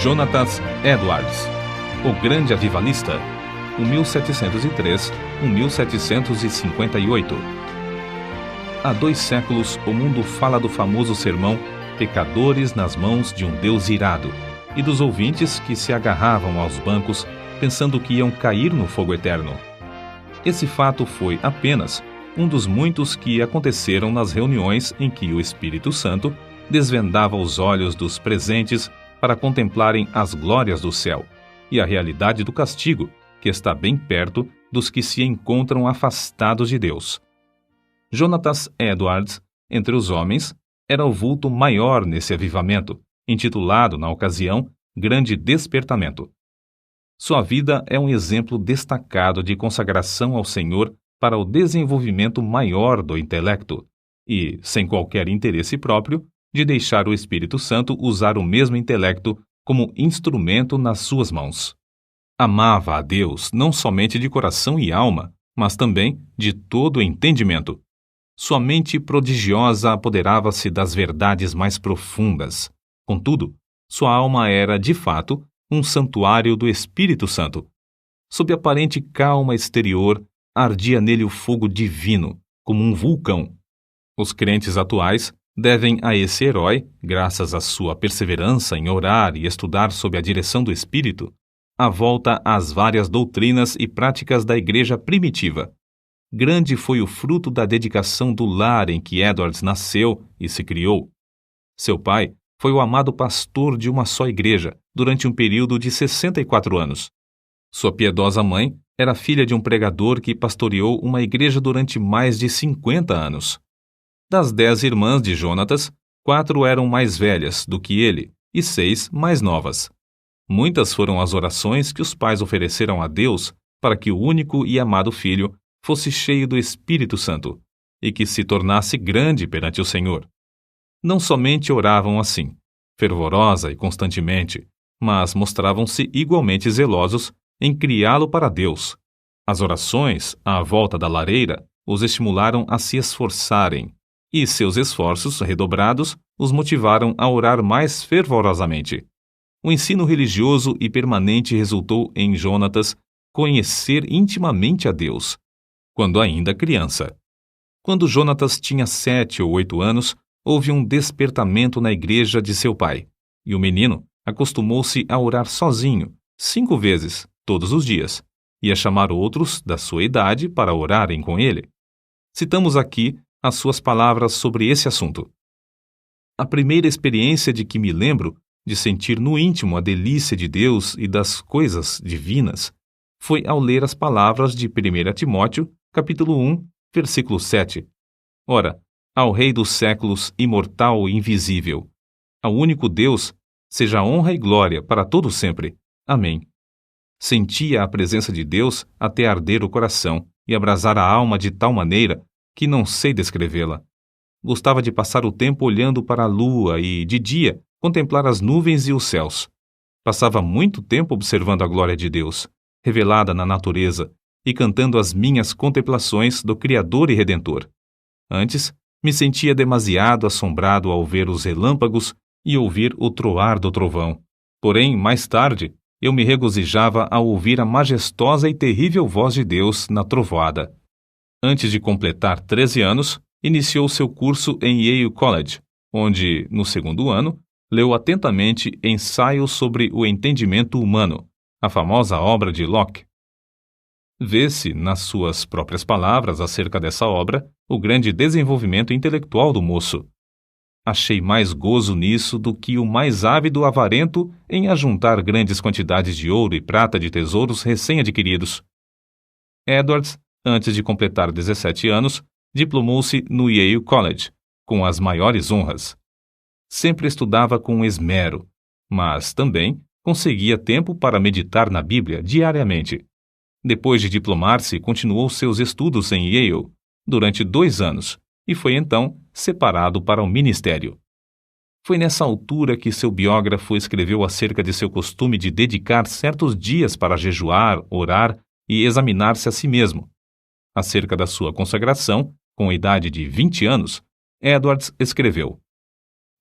Jonathan Edwards, o grande avivalista, 1703-1758. Há 2 séculos, o mundo fala do famoso sermão Pecadores nas mãos de um Deus irado, e dos ouvintes que se agarravam aos bancos pensando que iam cair no fogo eterno. Esse fato foi apenas um dos muitos que aconteceram nas reuniões em que o Espírito Santo desvendava os olhos dos presentes para contemplarem as glórias do céu e a realidade do castigo, que está bem perto dos que se encontram afastados de Deus. Jonathan Edwards, entre os homens, era o vulto maior nesse avivamento, intitulado, na ocasião, Grande Despertamento. Sua vida é um exemplo destacado de consagração ao Senhor para o desenvolvimento maior do intelecto e, sem qualquer interesse próprio, de deixar o Espírito Santo usar o mesmo intelecto como instrumento nas suas mãos. Amava a Deus não somente de coração e alma, mas também de todo o entendimento. Sua mente prodigiosa apoderava-se das verdades mais profundas. Contudo, sua alma era, de fato, um santuário do Espírito Santo. Sob aparente calma exterior, ardia nele o fogo divino, como um vulcão. Os crentes atuais devem a esse herói, graças à sua perseverança em orar e estudar sob a direção do Espírito, a volta às várias doutrinas e práticas da igreja primitiva. Grande foi o fruto da dedicação do lar em que Edwards nasceu e se criou. Seu pai foi o amado pastor de uma só igreja durante um período de 64 anos. Sua piedosa mãe era filha de um pregador que pastoreou uma igreja durante mais de 50 anos. Das 10 irmãs de Jonatas, 4 eram mais velhas do que ele e 6 mais novas. Muitas foram as orações que os pais ofereceram a Deus para que o único e amado filho fosse cheio do Espírito Santo e que se tornasse grande perante o Senhor. Não somente oravam assim, fervorosa e constantemente, mas mostravam-se igualmente zelosos em criá-lo para Deus. As orações, à volta da lareira, os estimularam a se esforçarem, e seus esforços redobrados os motivaram a orar mais fervorosamente. O ensino religioso e permanente resultou em Jonatas conhecer intimamente a Deus, quando ainda criança. Quando Jonatas tinha 7 ou 8 anos, houve um despertamento na igreja de seu pai, e o menino acostumou-se a orar sozinho, 5 vezes, todos os dias, e a chamar outros da sua idade para orarem com ele. Citamos aqui as suas palavras sobre esse assunto. A primeira experiência de que me lembro de sentir no íntimo a delícia de Deus e das coisas divinas foi ao ler as palavras de 1 Timóteo, capítulo 1, versículo 7. Ora, ao Rei dos séculos, imortal e invisível, ao único Deus, seja honra e glória para todo sempre. Amém. Sentia a presença de Deus até arder o coração e abrasar a alma de tal maneira que não sei descrevê-la. Gostava de passar o tempo olhando para a lua e, de dia, contemplar as nuvens e os céus. Passava muito tempo observando a glória de Deus, revelada na natureza, e cantando as minhas contemplações do Criador e Redentor. Antes, me sentia demasiado assombrado ao ver os relâmpagos e ouvir o troar do trovão. Porém, mais tarde, eu me regozijava ao ouvir a majestosa e terrível voz de Deus na trovoada. Antes de completar 13 anos, iniciou seu curso em Yale College, onde, no 2º ano, leu atentamente Ensaio sobre o Entendimento Humano, a famosa obra de Locke. Vê-se, nas suas próprias palavras acerca dessa obra, o grande desenvolvimento intelectual do moço. Achei mais gozo nisso do que o mais ávido avarento em ajuntar grandes quantidades de ouro e prata de tesouros recém-adquiridos. Edwards, antes de completar 17 anos, diplomou-se no Yale College, com as maiores honras. Sempre estudava com esmero, mas também conseguia tempo para meditar na Bíblia diariamente. Depois de diplomar-se, continuou seus estudos em Yale durante 2 anos e foi então separado para o ministério. Foi nessa altura que seu biógrafo escreveu acerca de seu costume de dedicar certos dias para jejuar, orar e examinar-se a si mesmo. Acerca da sua consagração, com a idade de 20 anos, Edwards escreveu: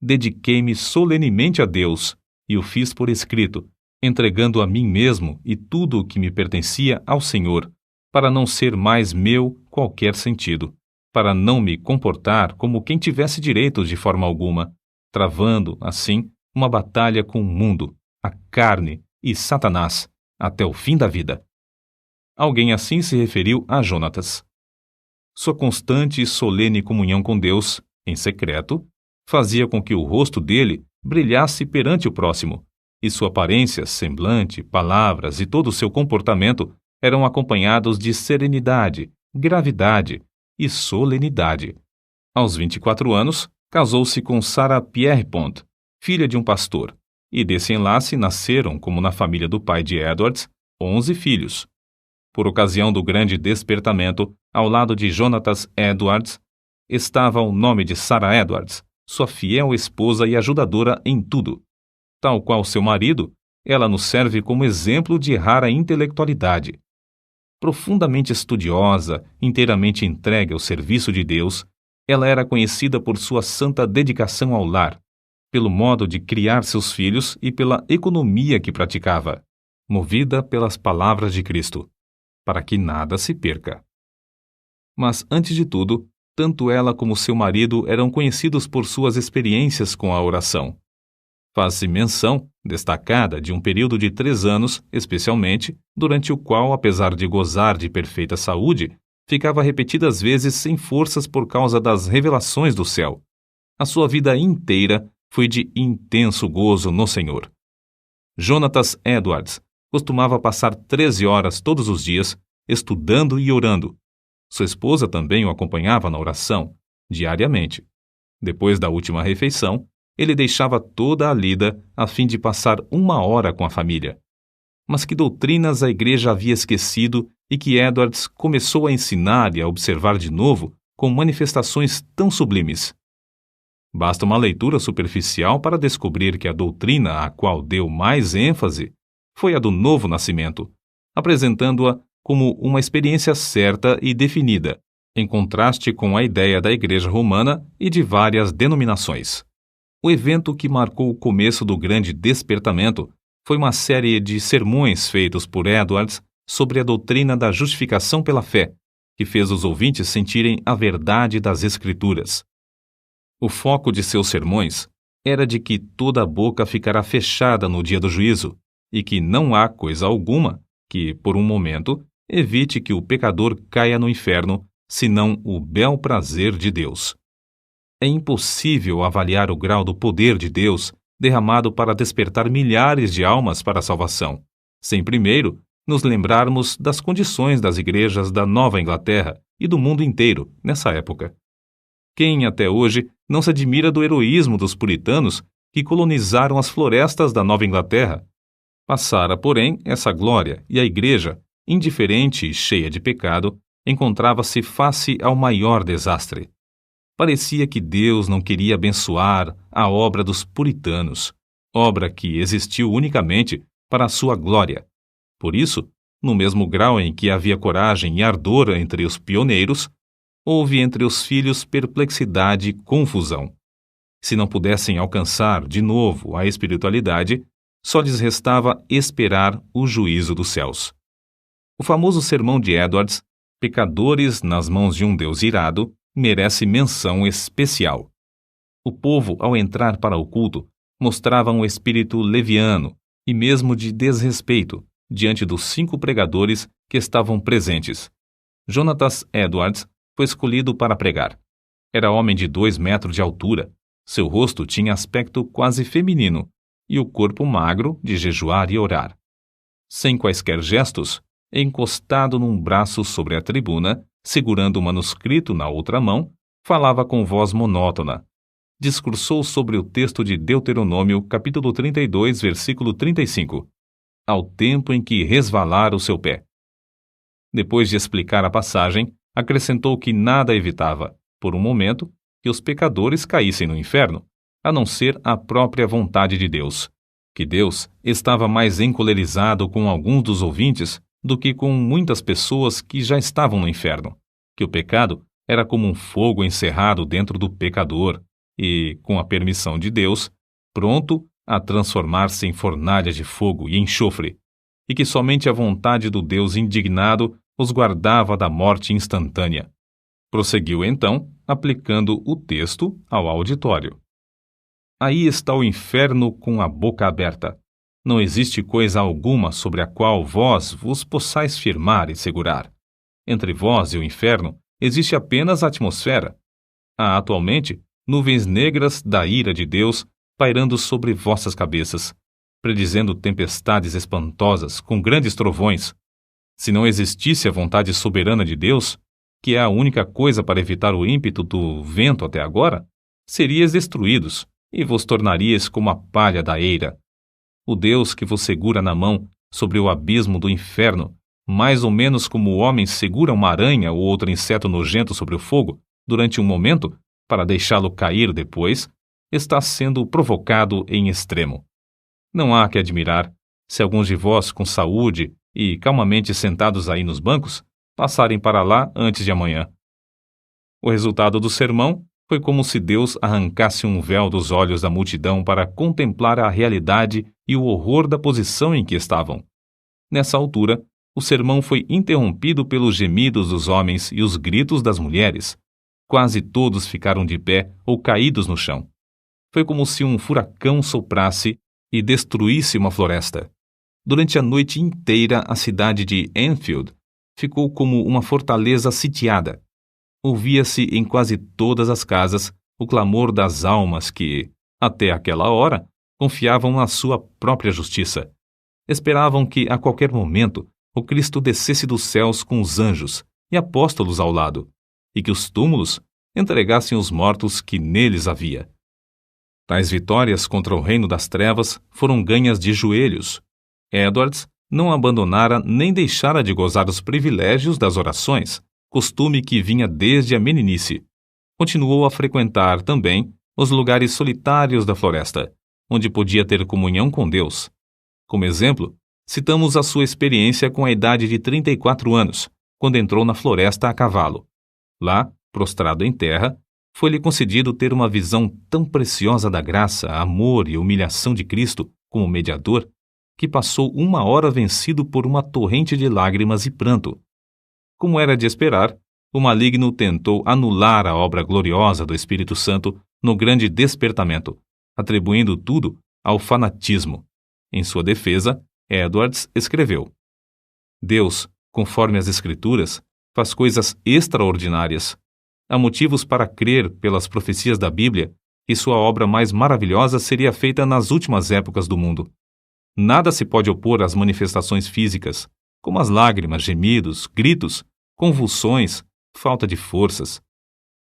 Dediquei-me solenemente a Deus, e o fiz por escrito, entregando a mim mesmo e tudo o que me pertencia ao Senhor, para não ser mais meu qualquer sentido, para não me comportar como quem tivesse direitos de forma alguma, travando, assim, uma batalha com o mundo, a carne e Satanás, até o fim da vida. Alguém assim se referiu a Jonatas. Sua constante e solene comunhão com Deus, em secreto, fazia com que o rosto dele brilhasse perante o próximo, e sua aparência, semblante, palavras e todo o seu comportamento eram acompanhados de serenidade, gravidade e solenidade. Aos 24 anos, casou-se com Sarah Pierrepont, filha de um pastor, e desse enlace nasceram, como na família do pai de Edwards, 11 filhos. Por ocasião do grande despertamento, ao lado de Jonatas Edwards, estava o nome de Sarah Edwards, sua fiel esposa e ajudadora em tudo. Tal qual seu marido, ela nos serve como exemplo de rara intelectualidade. Profundamente estudiosa, inteiramente entregue ao serviço de Deus, ela era conhecida por sua santa dedicação ao lar, pelo modo de criar seus filhos e pela economia que praticava, movida pelas palavras de Cristo, para que nada se perca. Mas, antes de tudo, tanto ela como seu marido eram conhecidos por suas experiências com a oração. Faz-se menção, destacada, de um período de 3 anos, especialmente, durante o qual, apesar de gozar de perfeita saúde, ficava repetidas vezes sem forças por causa das revelações do céu. A sua vida inteira foi de intenso gozo no Senhor. Jonatas Edwards costumava passar 13 horas todos os dias, estudando e orando. Sua esposa também o acompanhava na oração, diariamente. Depois da última refeição, ele deixava toda a lida a fim de passar 1 hora com a família. Mas que doutrinas a igreja havia esquecido e que Edwards começou a ensinar e a observar de novo com manifestações tão sublimes? Basta uma leitura superficial para descobrir que a doutrina a qual deu mais ênfase foi a do novo nascimento, apresentando-a como uma experiência certa e definida, em contraste com a ideia da Igreja Romana e de várias denominações. O evento que marcou o começo do grande despertamento foi uma série de sermões feitos por Edwards sobre a doutrina da justificação pela fé, que fez os ouvintes sentirem a verdade das Escrituras. O foco de seus sermões era de que toda a boca ficará fechada no dia do juízo, e que não há coisa alguma que, por um momento, evite que o pecador caia no inferno, senão o bel prazer de Deus. É impossível avaliar o grau do poder de Deus derramado para despertar milhares de almas para a salvação, sem primeiro nos lembrarmos das condições das igrejas da Nova Inglaterra e do mundo inteiro nessa época. Quem até hoje não se admira do heroísmo dos puritanos que colonizaram as florestas da Nova Inglaterra? Passara, porém, essa glória e a igreja, indiferente e cheia de pecado, encontrava-se face ao maior desastre. Parecia que Deus não queria abençoar a obra dos puritanos, obra que existiu unicamente para a sua glória. Por isso, no mesmo grau em que havia coragem e ardor entre os pioneiros, houve entre os filhos perplexidade e confusão. Se não pudessem alcançar de novo a espiritualidade, só lhes restava esperar o juízo dos céus. O famoso sermão de Edwards, Pecadores nas mãos de um Deus irado, merece menção especial. O povo, ao entrar para o culto, mostrava um espírito leviano e mesmo de desrespeito diante dos 5 pregadores que estavam presentes. Jonatas Edwards foi escolhido para pregar. Era homem de 2 metros de altura, seu rosto tinha aspecto quase feminino e o corpo magro de jejuar e orar. Sem quaisquer gestos, encostado num braço sobre a tribuna, segurando o manuscrito na outra mão, falava com voz monótona. Discursou sobre o texto de Deuteronômio, capítulo 32, versículo 35, ao tempo em que resvalar o seu pé. Depois de explicar a passagem, acrescentou que nada evitava, por um momento, que os pecadores caíssem no inferno, a não ser a própria vontade de Deus, que Deus estava mais encolerizado com alguns dos ouvintes do que com muitas pessoas que já estavam no inferno, que o pecado era como um fogo encerrado dentro do pecador e, com a permissão de Deus, pronto a transformar-se em fornalha de fogo e enxofre, e que somente a vontade do Deus indignado os guardava da morte instantânea. Prosseguiu então, aplicando o texto ao auditório. Aí está o inferno com a boca aberta. Não existe coisa alguma sobre a qual vós vos possais firmar e segurar. Entre vós e o inferno existe apenas a atmosfera. Há atualmente nuvens negras da ira de Deus pairando sobre vossas cabeças, predizendo tempestades espantosas com grandes trovões. Se não existisse a vontade soberana de Deus, que é a única coisa para evitar o ímpeto do vento até agora, seríeis destruídos e vos tornaríeis como a palha da eira. O Deus que vos segura na mão sobre o abismo do inferno, mais ou menos como o homem segura uma aranha ou outro inseto nojento sobre o fogo, durante um momento, para deixá-lo cair depois, está sendo provocado em extremo. Não há que admirar se alguns de vós com saúde e calmamente sentados aí nos bancos, passarem para lá antes de amanhã. O resultado do sermão foi como se Deus arrancasse um véu dos olhos da multidão para contemplar a realidade e o horror da posição em que estavam. Nessa altura, o sermão foi interrompido pelos gemidos dos homens e os gritos das mulheres. Quase todos ficaram de pé ou caídos no chão. Foi como se um furacão soprasse e destruísse uma floresta. Durante a noite inteira, a cidade de Enfield ficou como uma fortaleza sitiada. Ouvia-se em quase todas as casas o clamor das almas que, até aquela hora, confiavam na sua própria justiça. Esperavam que, a qualquer momento, o Cristo descesse dos céus com os anjos e apóstolos ao lado, e que os túmulos entregassem os mortos que neles havia. Tais vitórias contra o reino das trevas foram ganhas de joelhos. Edwards não abandonara nem deixara de gozar os privilégios das orações, costume que vinha desde a meninice. Continuou a frequentar também os lugares solitários da floresta, onde podia ter comunhão com Deus. Como exemplo, citamos a sua experiência com a idade de 34 anos, quando entrou na floresta a cavalo. Lá, prostrado em terra, foi-lhe concedido ter uma visão tão preciosa da graça, amor e humilhação de Cristo como mediador, que passou 1 hora vencido por uma torrente de lágrimas e pranto. Como era de esperar, o maligno tentou anular a obra gloriosa do Espírito Santo no grande despertamento, atribuindo tudo ao fanatismo. Em sua defesa, Edwards escreveu: Deus, conforme as Escrituras, faz coisas extraordinárias. Há motivos para crer, pelas profecias da Bíblia, que sua obra mais maravilhosa seria feita nas últimas épocas do mundo. Nada se pode opor às manifestações físicas, como as lágrimas, gemidos, gritos, convulsões, falta de forças.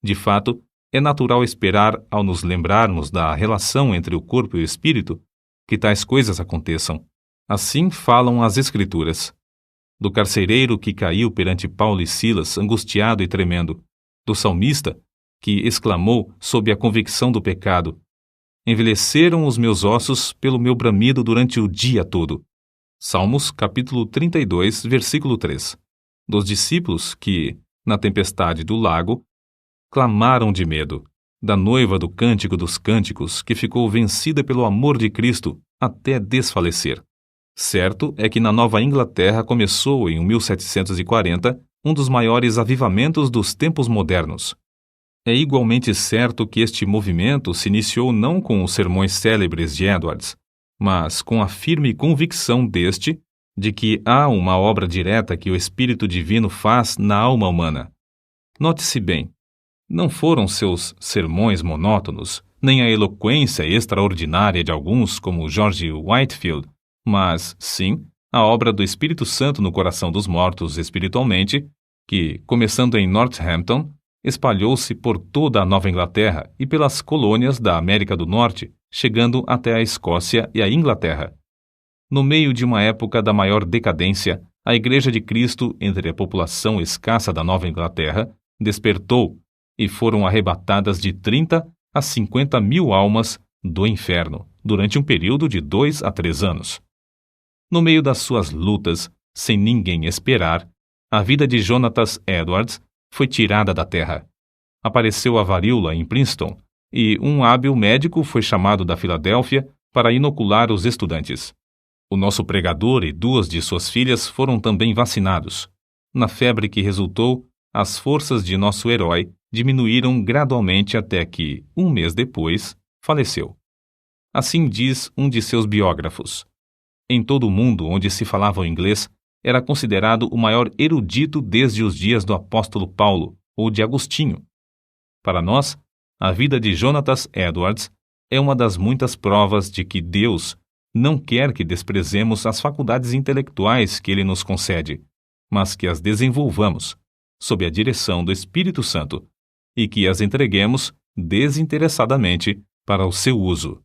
De fato, é natural esperar, ao nos lembrarmos da relação entre o corpo e o espírito, que tais coisas aconteçam. Assim falam as Escrituras. Do carcereiro que caiu perante Paulo e Silas, angustiado e tremendo. Do salmista, que exclamou sob a convicção do pecado: envelheceram os meus ossos pelo meu bramido durante o dia todo. Salmos, capítulo 32, versículo 3. Dos discípulos que, na tempestade do lago, clamaram de medo. Da noiva do Cântico dos Cânticos, que ficou vencida pelo amor de Cristo até desfalecer. Certo é que na Nova Inglaterra começou, em 1740, um dos maiores avivamentos dos tempos modernos. É igualmente certo que este movimento se iniciou não com os sermões célebres de Edwards, mas com a firme convicção deste de que há uma obra direta que o Espírito Divino faz na alma humana. Note-se bem, não foram seus sermões monótonos, nem a eloquência extraordinária de alguns como George Whitefield, mas, sim, a obra do Espírito Santo no coração dos mortos espiritualmente, que, começando em Northampton, espalhou-se por toda a Nova Inglaterra e pelas colônias da América do Norte, chegando até a Escócia e a Inglaterra. No meio de uma época da maior decadência, a Igreja de Cristo, entre a população escassa da Nova Inglaterra, despertou e foram arrebatadas de 30 a 50 mil almas do inferno, durante um período de 2 a 3 anos. No meio das suas lutas, sem ninguém esperar, a vida de Jonathan Edwards foi tirada da terra. Apareceu a varíola em Princeton, e um hábil médico foi chamado da Filadélfia para inocular os estudantes. O nosso pregador e 2 de suas filhas foram também vacinados. Na febre que resultou, as forças de nosso herói diminuíram gradualmente até que, um mês depois, faleceu. Assim diz um de seus biógrafos. Em todo o mundo onde se falava o inglês, era considerado o maior erudito desde os dias do apóstolo Paulo ou de Agostinho. Para nós, a vida de Jonatas Edwards é uma das muitas provas de que Deus não quer que desprezemos as faculdades intelectuais que Ele nos concede, mas que as desenvolvamos, sob a direção do Espírito Santo, e que as entreguemos desinteressadamente para o seu uso.